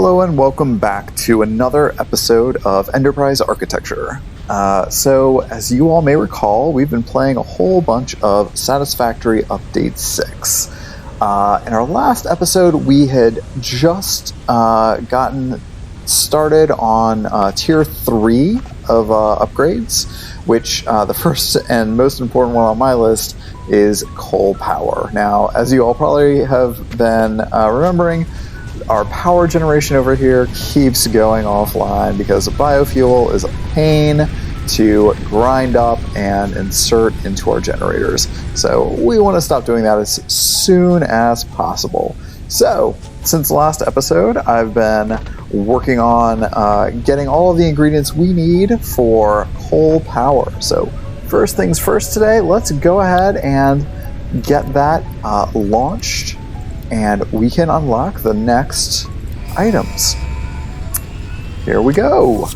Hello and welcome back to another episode of Enterprise Architecture. So, as you all may recall, we've been playing a whole bunch of Satisfactory Update 6. In our last episode, we had just gotten started on Tier 3 of upgrades, which the first and most important one on my list is coal power. Now, as you all probably have been remembering, our power generation over here keeps going offline because biofuel is a pain to grind up and insert into our generators. So we want to stop doing that as soon as possible. So since the last episode, I've been working on getting all of the ingredients we need for coal power. So first things first today, let's go ahead and get that launched, and we can unlock the next items. Here we go.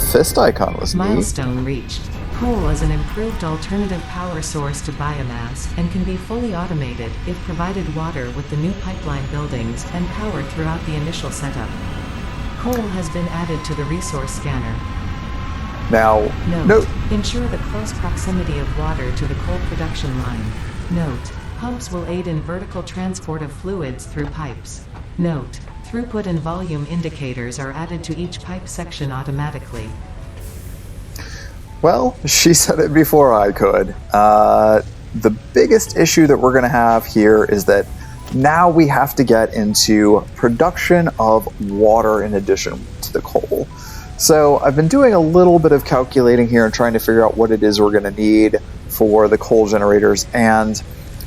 Fist icon was neat. Milestone reached. Coal is an improved alternative power source to biomass and can be fully automated if provided water with the new pipeline buildings and power throughout the initial setup. Coal has been added to the resource scanner. Now, note. Ensure the close proximity of water to the coal production line. Note. Pumps will aid in vertical transport of fluids through pipes. Note. Throughput and volume indicators are added to each pipe section automatically. Well, she said it before I could. The biggest issue that we're going to have here is that now we have to get into production of water in addition to the coal. So I've been doing a little bit of calculating here and trying to figure out what it is we're going to need for the coal generators, and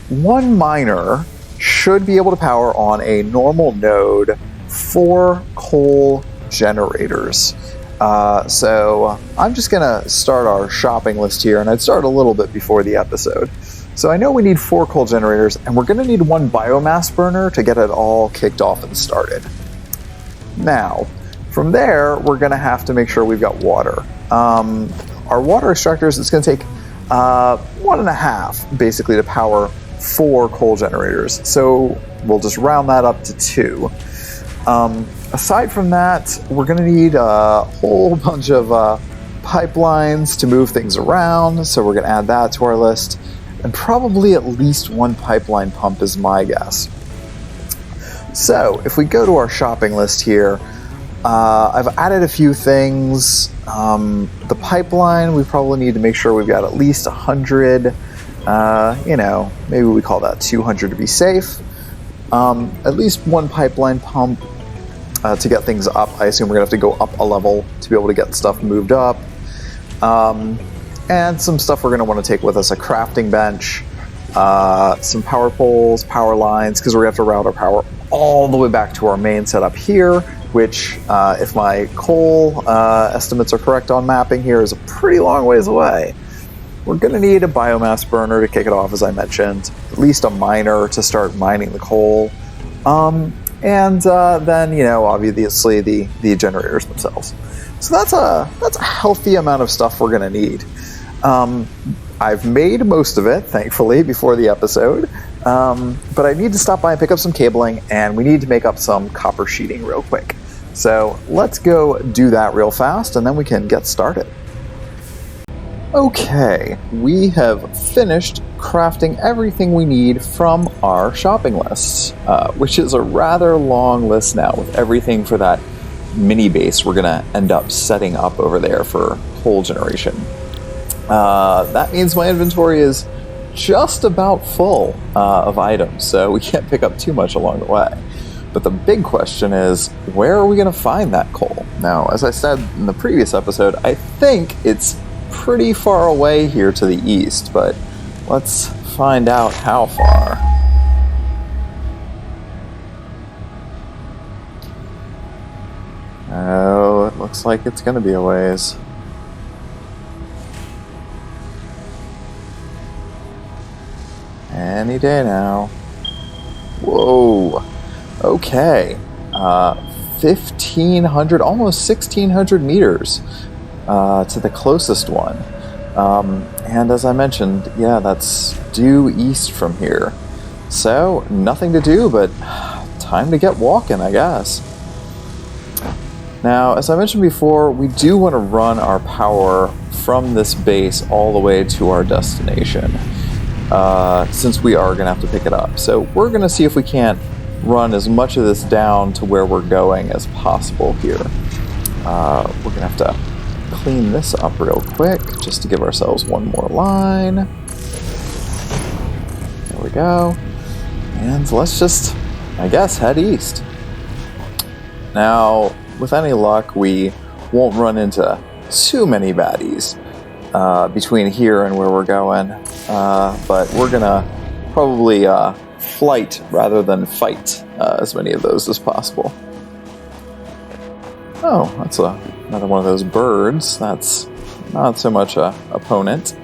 one miner should be able to power on a normal node 4 coal generators. So I'm just going to start our shopping list here, and I'd start a little bit before the episode. So I know we need 4 coal generators, and we're going to need 1 biomass burner to get it all kicked off and started. Now, from there, we're going to have to make sure we've got water. Our water extractors, it's going to take 1.5 basically to power 4 coal generators. So we'll just round that up to 2. Aside from that, we're going to need a whole bunch of pipelines to move things around. So we're going to add that to our list. And probably at least 1 pipeline pump is my guess. So if we go to our shopping list here, I've added a few things. The pipeline, we probably need to make sure we've got at least 100. Maybe we call that 200 to be safe. At least 1 pipeline pump to get things up. I assume we're going to have to go up a level to be able to get stuff moved up. And some stuff we're going to want to take with us, a crafting bench, some power poles, power lines, because we're going to have to route our power all the way back to our main setup here, which, if my coal estimates are correct on mapping here, is a pretty long ways away. We're going to need a biomass burner to kick it off, as I mentioned, at least a miner to start mining the coal, and then, obviously the generators themselves. So that's a healthy amount of stuff we're going to need. I've made most of it, thankfully, before the episode, but I need to stop by and pick up some cabling, and we need to make up some copper sheeting real quick. So let's go do that real fast, and then we can get started. Okay, we have finished crafting everything we need from our shopping list, which is a rather long list now with everything for that mini base we're going to end up setting up over there for coal generation. That means my inventory is just about full of items, so we can't pick up too much along the way. But the big question is, where are we going to find that coal? Now, as I said in the previous episode, I think it's pretty far away here to the east, but let's find out how far. Oh, it looks like it's going to be a ways. Any day now. Whoa. Okay. 1,500, almost 1,600 meters to the closest one. And as I mentioned, yeah, that's due east from here. So, nothing to do but time to get walking, I guess. Now, as I mentioned before, we do want to run our power from this base all the way to our destination, since we are going to have to pick it up. So we're going to see if we can't run as much of this down to where we're going as possible here. We're going to have to clean this up real quick, just to give ourselves one more line. There we go. And let's just, I guess, head east. Now, with any luck, we won't run into too many baddies between here and where we're going, but we're gonna probably flight rather than fight as many of those as possible. Oh, that's another one of those birds. That's not so much a opponent.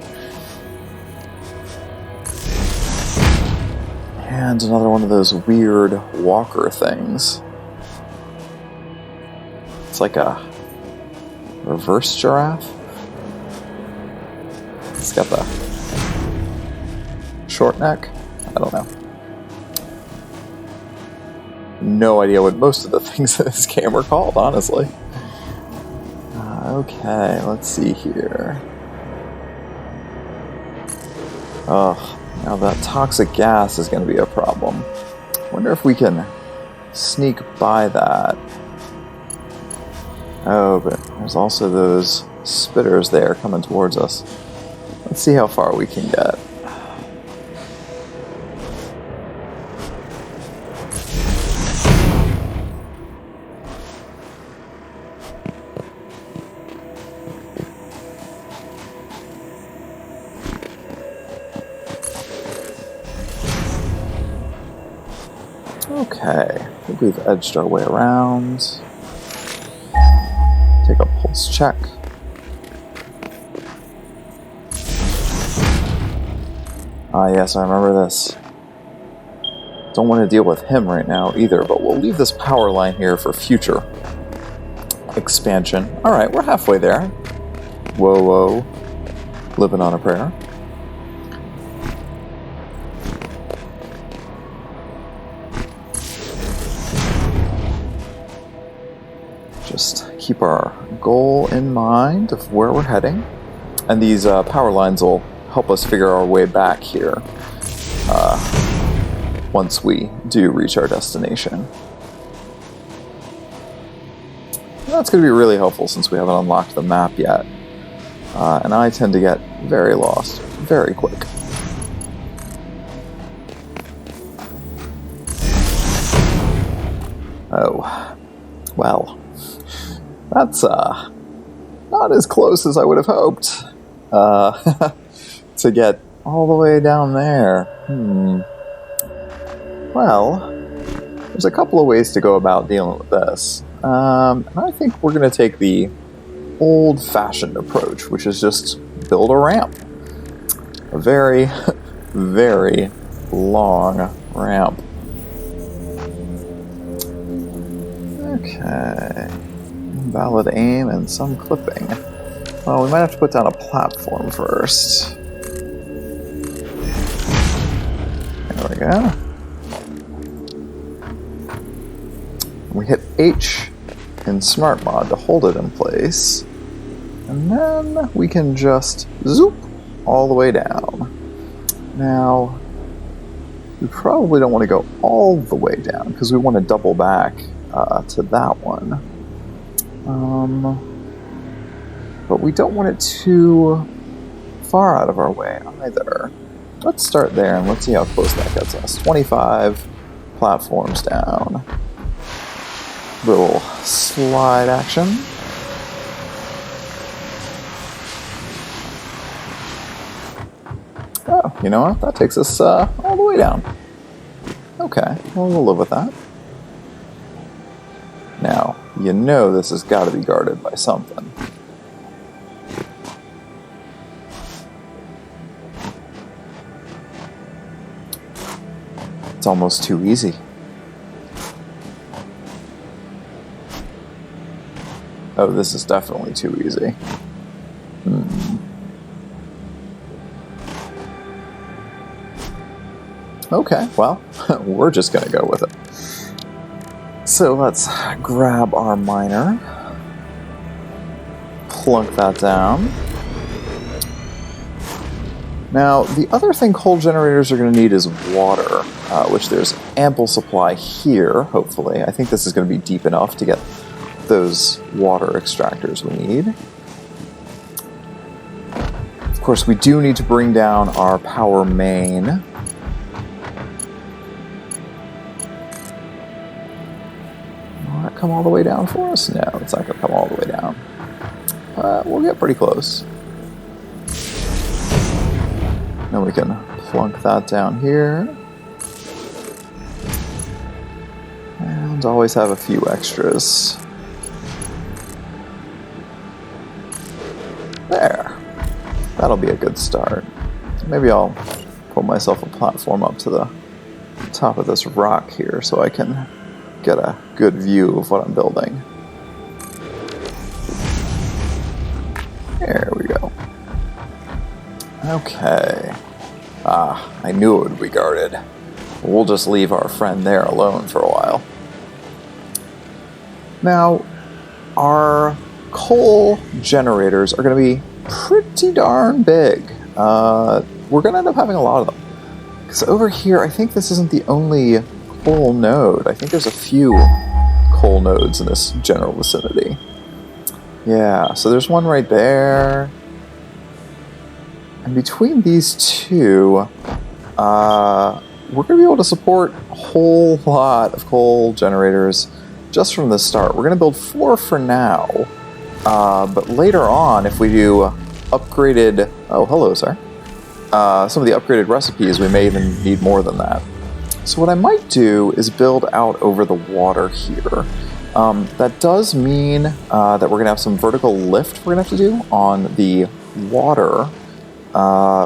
And another one of those weird walker things. It's like a reverse giraffe. It's got the short neck. I don't know. No idea what most of the things in this game are called, honestly. Okay, let's see here. Ugh, now that toxic gas is going to be a problem. Wonder if we can sneak by that. Oh, but there's also those spitters there coming towards us. Let's see how far we can get. Okay, I think we've edged our way around. Take a pulse check. Ah, yes, I remember this. Don't want to deal with him right now either, but we'll leave this power line here for future expansion. Alright, we're halfway there. Whoa, whoa. Living on a prayer. Just keep our goal in mind of where we're heading. And these power lines will help us figure our way back here once we do reach our destination. That's going to be really helpful since we haven't unlocked the map yet. And I tend to get very lost very quick. Oh, well. That's not as close as I would have hoped to get all the way down there. Well, there's a couple of ways to go about dealing with this. And I think we're going to take the old-fashioned approach, which is just build a ramp. A very, very long ramp. Okay. Valid aim and some clipping. Well, we might have to put down a platform first. There we go. We hit H in Smart Mod to hold it in place. And then we can just zoop all the way down. Now, we probably don't want to go all the way down because we want to double back to that one. But we don't want it too far out of our way either. Let's start there and let's see how close that gets us. 25 platforms down. Little slide action. Oh, you know what? That takes us all the way down. Okay, well, we'll live with that. Now, you know this has got to be guarded by something. It's almost too easy. Oh, this is definitely too easy. Okay, well, we're just gonna go with it. So let's grab our miner, plunk that down. Now, the other thing coal generators are going to need is water, which there's ample supply here, hopefully. I think this is going to be deep enough to get those water extractors we need. Of course, we do need to bring down our power main. Will that come all the way down for us? No, it's not going to come all the way down. We'll get pretty close. Then we can plunk that down here. And always have a few extras. There. That'll be a good start. Maybe I'll pull myself a platform up to the top of this rock here so I can get a good view of what I'm building. There we go. Okay. I knew it would be guarded. We'll just leave our friend there alone for a while. Now, our coal generators are going to be pretty darn big. We're going to end up having a lot of them. Because over here, I think this isn't the only coal node. I think there's a few coal nodes in this general vicinity. Yeah, so there's one right there. And between these two, we're going to be able to support a whole lot of coal generators just from the start. We're going to build 4 for now, but later on, if we do upgraded... Oh, hello, sir. Some of the upgraded recipes, we may even need more than that. So what I might do is build out over the water here. That does mean that we're going to have some vertical lift we're going to have to do on the water.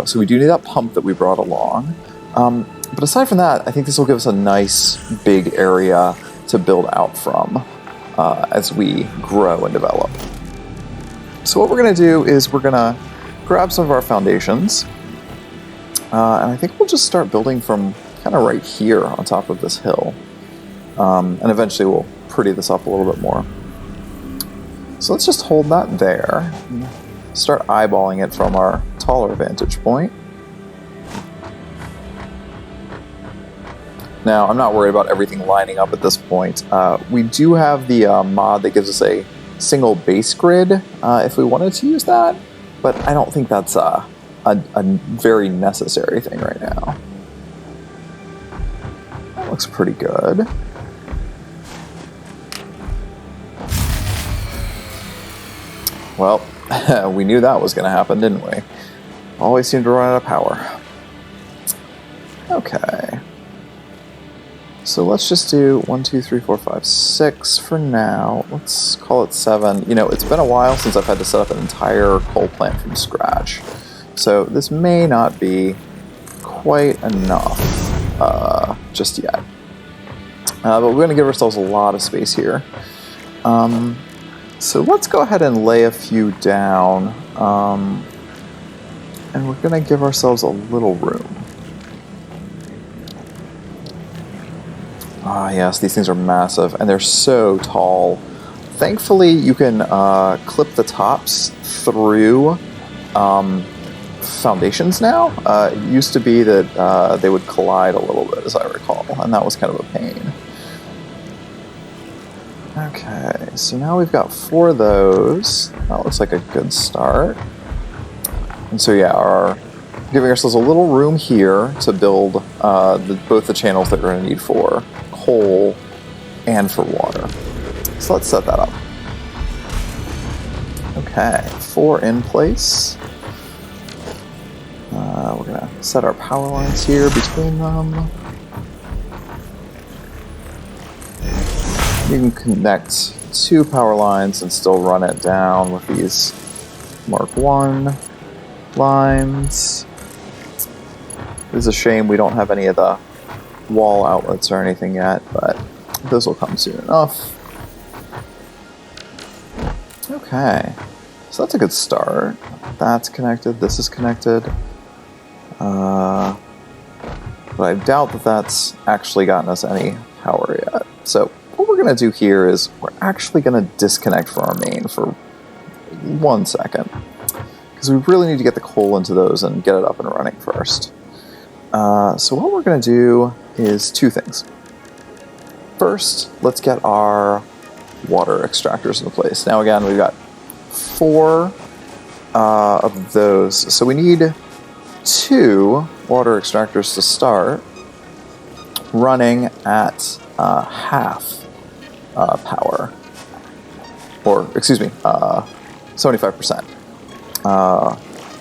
So we do need that pump that we brought along. But aside from that, I think this will give us a nice big area to build out from as we grow and develop. So what we're going to do is we're going to grab some of our foundations. And I think we'll just start building from kind of right here on top of this hill. And eventually we'll pretty this up a little bit more. So let's just hold that there. Start eyeballing it from our taller vantage point. Now, I'm not worried about everything lining up at this point. We do have the mod that gives us a single base grid if we wanted to use that, but I don't think that's a very necessary thing right now. That looks pretty good. Well, we knew that was going to happen, didn't we? Always seem to run out of power. Okay. So let's just do 1, 2, 3, 4, 5, 6 for now. Let's call it 7. You know, it's been a while since I've had to set up an entire coal plant from scratch. So this may not be quite enough just yet. But we're going to give ourselves a lot of space here. So let's go ahead and lay a few down. And we're going to give ourselves a little room. Ah, yes, these things are massive, and they're so tall. Thankfully, you can clip the tops through foundations now. It used to be that they would collide a little bit, as I recall, and that was kind of a pain. Okay, so now we've got 4 of those. That looks like a good start. And so yeah, giving ourselves a little room here to build both the channels that we're going to need for coal and for water. So let's set that up. Okay, 4 in place. We're going to set our power lines here between them. You can connect 2 power lines and still run it down with these Mark 1 lines. It's a shame we don't have any of the wall outlets or anything yet, but those will come soon enough. Okay, so that's a good start. That's connected, this is connected. But I doubt that that's actually gotten us any power yet. So what we're going to do here is we're actually going to disconnect from our main for 1 second. Because we really need to get the coal into those and get it up and running first. So what we're going to do is 2 things. First, let's get our water extractors into place. Now again, we've got 4 of those. So we need 2 water extractors to start, running at half power. Or, excuse me, 75%.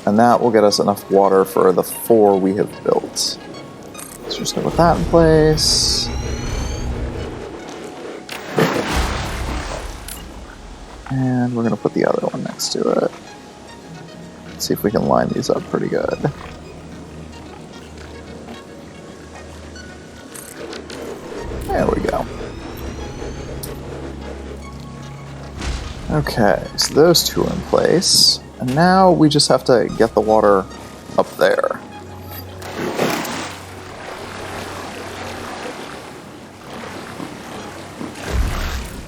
And that will get us enough water for the 4 we have built. So we're just going to put that in place. And we're going to put the other one next to it. Let's see if we can line these up pretty good. There we go. Okay, so those 2 are in place. And now we just have to get the water up there.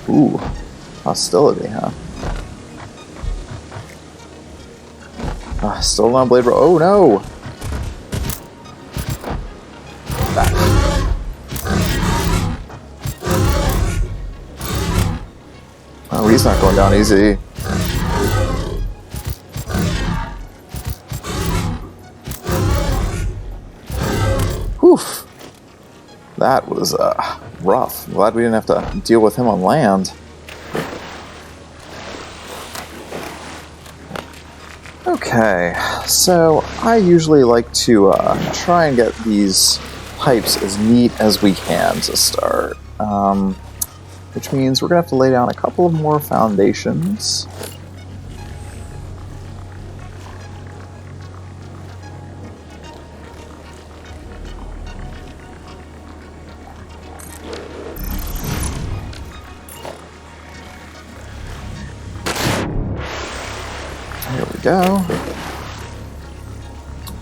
Ooh, hostility, huh? Still on blade roll. Oh no! Back. Oh, he's not going down easy. Oof. That was rough. Glad we didn't have to deal with him on land. Okay, so I usually like to try and get these pipes as neat as we can to start. Which means we're going to have to lay down a couple of more foundations. Here we go.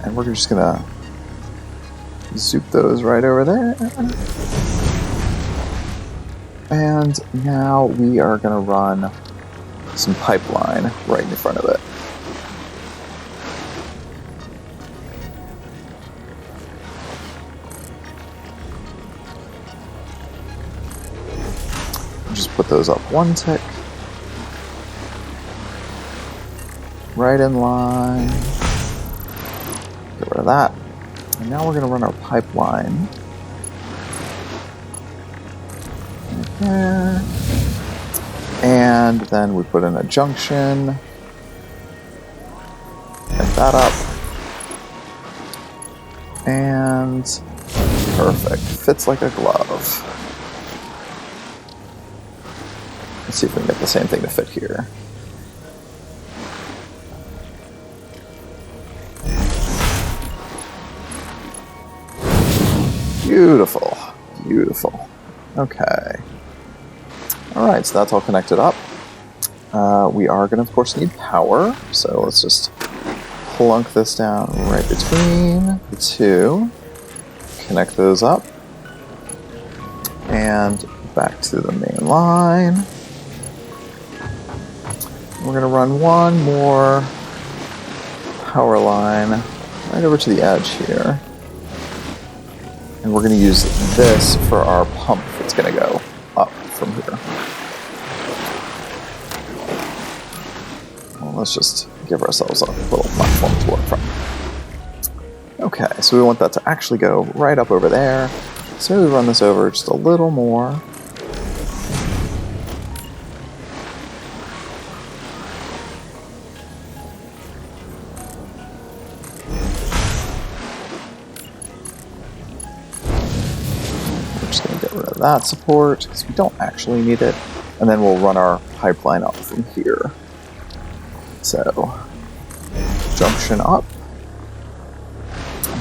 And we're just gonna zoop those right over there. And now we are gonna run some pipeline right in front of it. Just put those up 1 tick. Right in line. Get rid of that. And now we're going to run our pipeline. Right there. And then we put in a junction. Get that up. And perfect. Fits like a glove. Let's see if we can get the same thing to fit here. Beautiful, beautiful. Okay. Alright, so that's all connected up. We are going to, of course, need power, so let's just plunk this down right between the 2. Connect those up. And back to the main line. We're going to run one more power line right over to the edge here. And we're going to use this for our pump that's going to go up from here. Well, let's just give ourselves a little platform to work from. Okay, so we want that to actually go right up over there. So we run this over just a little more. That support, because we don't actually need it, and then we'll run our pipeline up from here. So, junction up.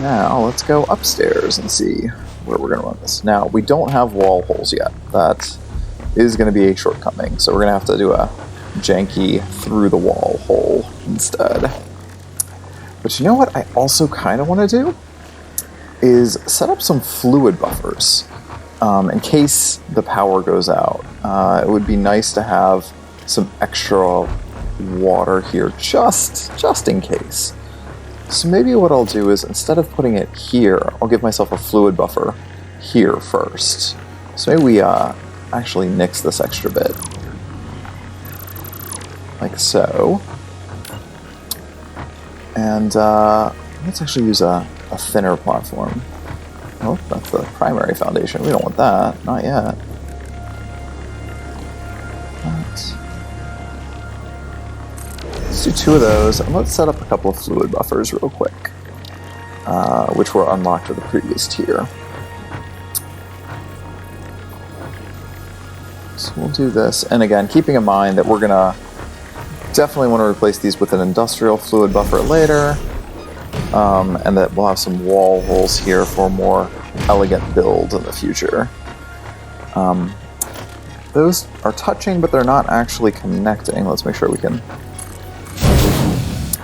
Now, let's go upstairs and see where we're going to run this. Now, we don't have wall holes yet. That is going to be a shortcoming, so we're going to have to do a janky through the wall hole instead. But you know what I also kind of want to do? Is set up some fluid buffers. in case the power goes out. It would be nice to have some extra water here, just in case. So maybe what I'll do is, instead of putting it here, I'll give myself a fluid buffer here first. So maybe we actually nix this extra bit. Like so. And let's actually use a thinner platform. Oh, that's the primary foundation. We don't want that. Not yet. Let's do 2 of those, and let's set up a couple of fluid buffers real quick, which were unlocked with the previous tier. So we'll do this, and again, keeping in mind that we're going to definitely want to replace these with an industrial fluid buffer later, and that we'll have some wall holes here for a more elegant build in the future. Those are touching, but they're not actually connecting. Let's make sure we can...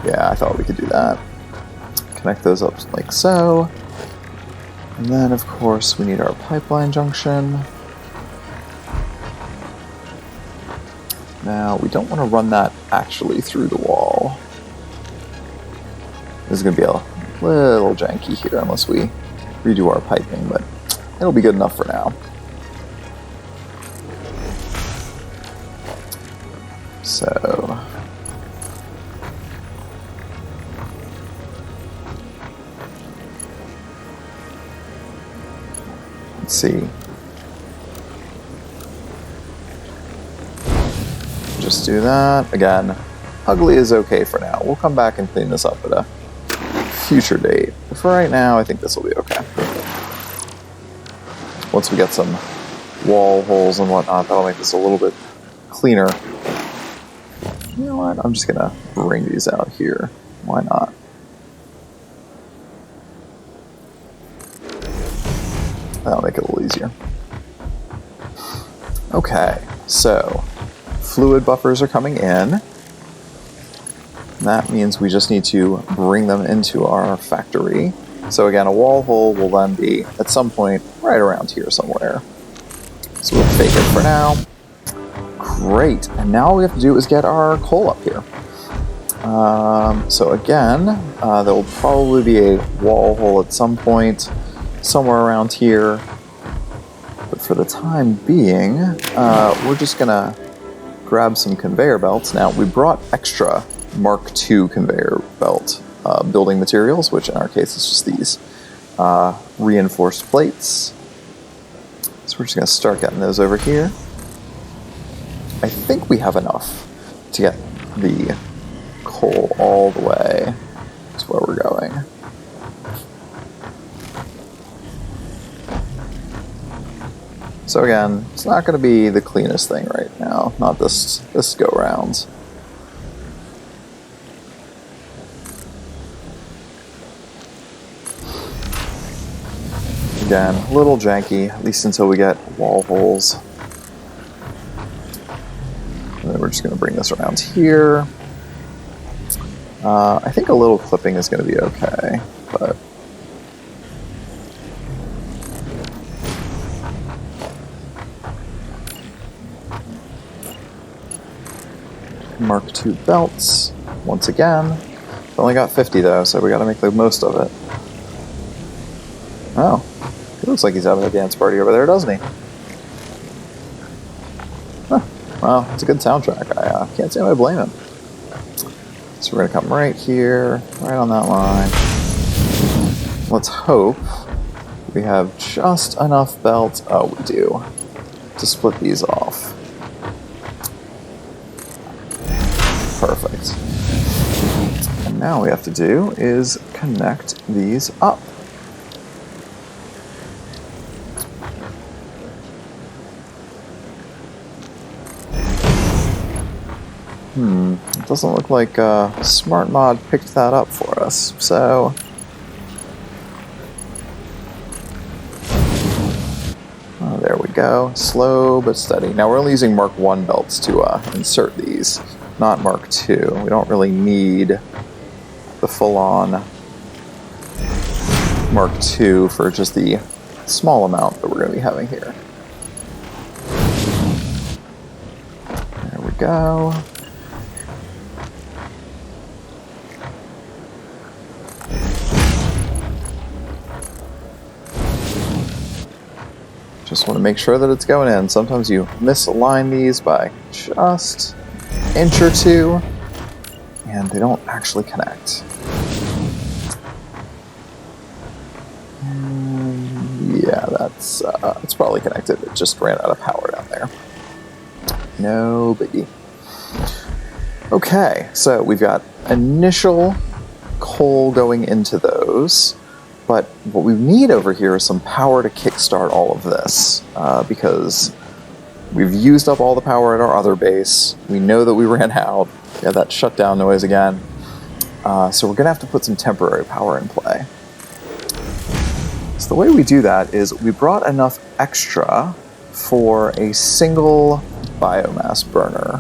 Yeah, I thought we could do that. Connect those up like so. And then, of course, we need our pipeline junction. Now, we don't want to run that actually through the wall. This is going to be a little janky here unless we redo our piping, but it'll be good enough for now. So... let's see. Just do that. Again, ugly is okay for now. We'll come back and clean this up at a future date. But for right now, I think this will be okay. Once we get some wall holes and whatnot, that'll make this a little bit cleaner. You know what? I'm just gonna bring these out here. Why not? That'll make it a little easier. Okay, so fluid buffers are coming in. That means we just need to bring them into our factory. So again, a wall hole will then be at some point right around here somewhere. So we'll fake it for now. Great, and now all we have to do is get our coal up here. So again, there will probably be a wall hole at some point, somewhere around here. But for the time being, we're just gonna grab some conveyor belts. Now, we brought extra Mark II conveyor belt building materials, which in our case is just these reinforced plates. So we're just gonna start getting those over here. I think we have enough to get the coal all the way to where we're going. So again, it's not going to be the cleanest thing right now, not this go round. Again, a little janky, at least until we get wall holes. And then we're just going to bring this around here. I think a little clipping is going to be okay, but... Mark II belts, once again. Only got 50 though, so we gotta make the most of it. Oh, he looks like he's having a dance party over there, doesn't he? Huh. Well, it's a good soundtrack. I can't say I blame him. So we're gonna come right here, right on that line. Let's hope we have just enough belts. Oh, we do. To split these off. Perfect. And now all we have to do is connect these up. It doesn't look like Smart Mod picked that up for us, so... Oh, there we go. Slow but steady. Now we're only using Mark I belts to insert these. Not Mark II. We don't really need the full-on Mark II for just the small amount that we're going to be having here. There we go. Just want to make sure that it's going in. Sometimes you misalign these by just an inch or two, and they don't actually connect. Yeah, that's it's probably connected. It just ran out of power down there. No biggie. Okay, so we've got initial coal going into those. But what we need over here is some power to kickstart all of this, because we've used up all the power at our other base. We know that we ran out. We had that shutdown noise again. So we're going to have to put some temporary power in play. So the way we do that is we brought enough extra for a single biomass burner,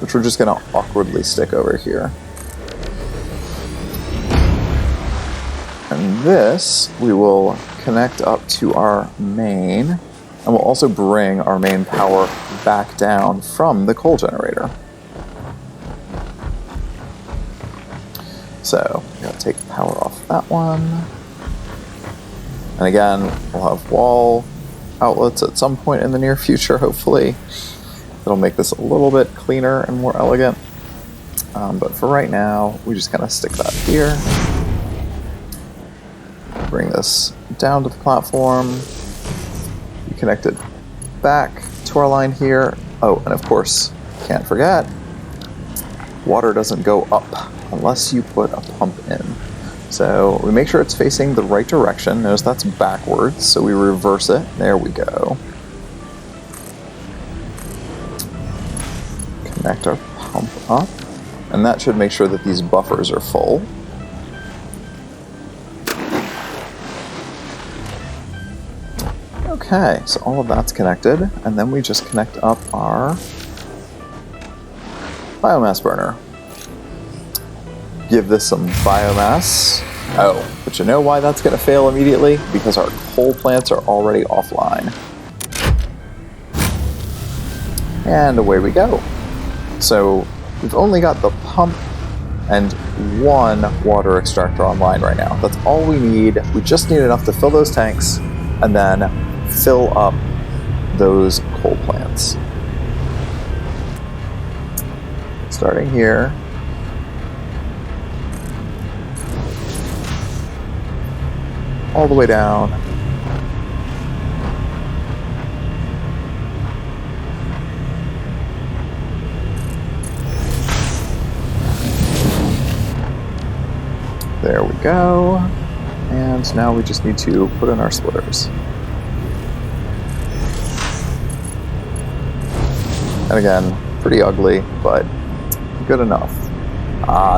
which we're just going to awkwardly stick over here. And this we will connect up to our main, and we'll also bring our main power back down from the coal generator. So we're going to take the power off that one. And again, we'll have wall outlets at some point in the near future, hopefully. It'll make this a little bit cleaner and more elegant. But for right now, we just kind of stick that here. Bring this down to the platform. We connect it back to our line here. Oh, and of course, can't forget, water doesn't go up unless you put a pump in. So we make sure it's facing the right direction. Notice that's backwards, so we reverse it. There we go. Connect our pump up, and that should make sure that these buffers are full. Okay, so all of that's connected, and then we just connect up our biomass burner. Give this some biomass. Oh, but you know why that's going to fail immediately? Because our coal plants are already offline. And away we go. So we've only got the pump and one water extractor online right now. That's all we need. We just need enough to fill those tanks and then fill up those coal plants. Starting here. All the way down. There we go. And now we just need to put in our splitters. And again, pretty ugly, but good enough.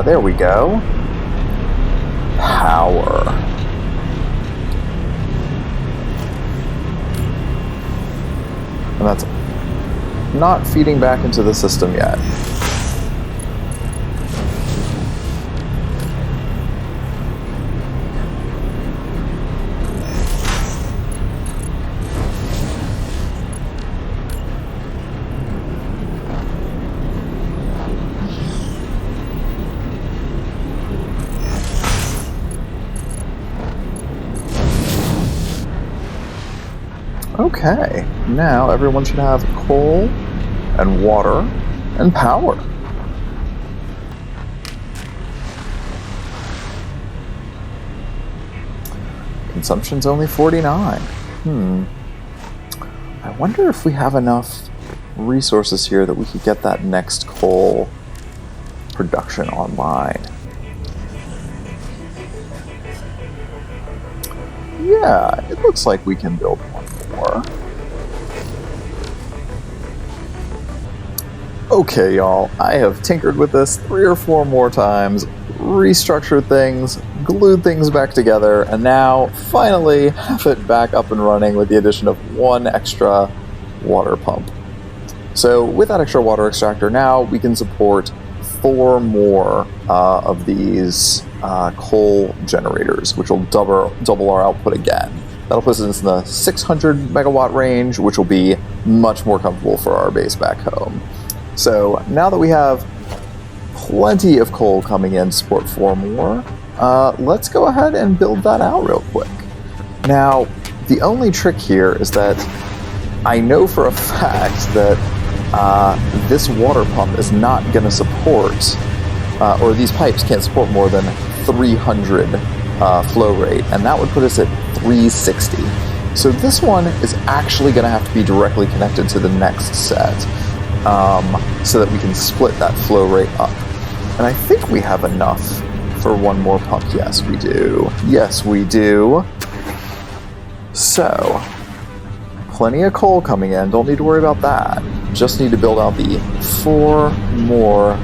There we go. Power. And that's not feeding back into the system yet. Okay, now everyone should have coal and water and power. Consumption's only 49. I wonder if we have enough resources here that we could get that next coal production online. Yeah, it looks like we can build one more. Okay, y'all, I have tinkered with this 3 or 4 more times, restructured things, glued things back together, and now, finally, have it back up and running with the addition of 1 extra water pump. So, with that extra water extractor, now we can support 4 more of these coal generators, which will double our output again. That'll put us in the 600 megawatt range, which will be much more comfortable for our base back home. So now that we have plenty of coal coming in to support 4 more, let's go ahead and build that out real quick. Now, the only trick here is that I know for a fact that this water pump is not going to support, or these pipes can't support more than 300 flow rate, and that would put us at 360. So this one is actually going to have to be directly connected to the next set, so that we can split that flow rate up. And I think we have enough for one more pump. Yes, we do. Yes, we do. So, plenty of coal coming in. Don't need to worry about that. Just need to build out the 4 more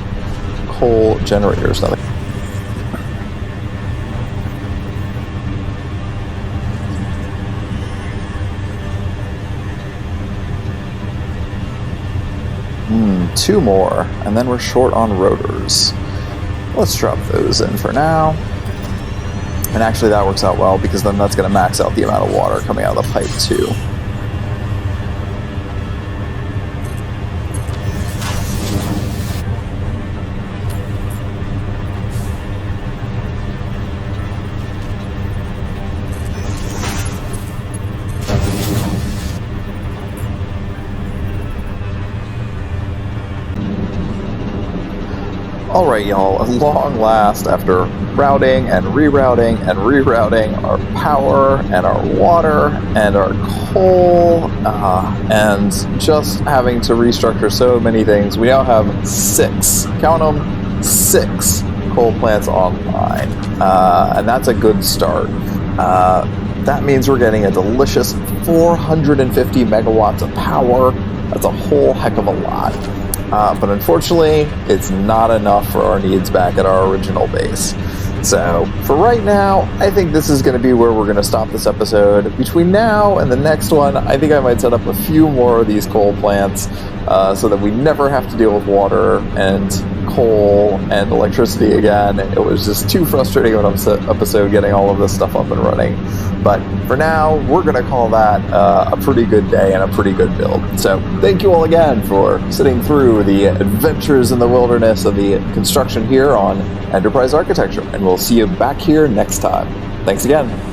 coal generators. Now, two more, and then we're short on rotors. Let's drop those in for now. And actually that works out well, because then that's going to max out the amount of water coming out of the pipe too. Alright y'all, at long last, after routing and rerouting and rerouting our power and our water and our coal, and just having to restructure so many things, we now have 6, count them, 6 coal plants online, and that's a good start. That means we're getting a delicious 450 megawatts of power. That's a whole heck of a lot. But unfortunately, it's not enough for our needs back at our original base. So, for right now, I think this is going to be where we're going to stop this episode. Between now and the next one, I think I might set up a few more of these coal plants, so that we never have to deal with water and coal and electricity again. It was just too frustrating of an episode getting all of this stuff up and running. But for now, we're going to call that a pretty good day and a pretty good build. So thank you all again for sitting through the adventures in the wilderness of the construction here on Enterprise Architecture. And we'll see you back here next time. Thanks again.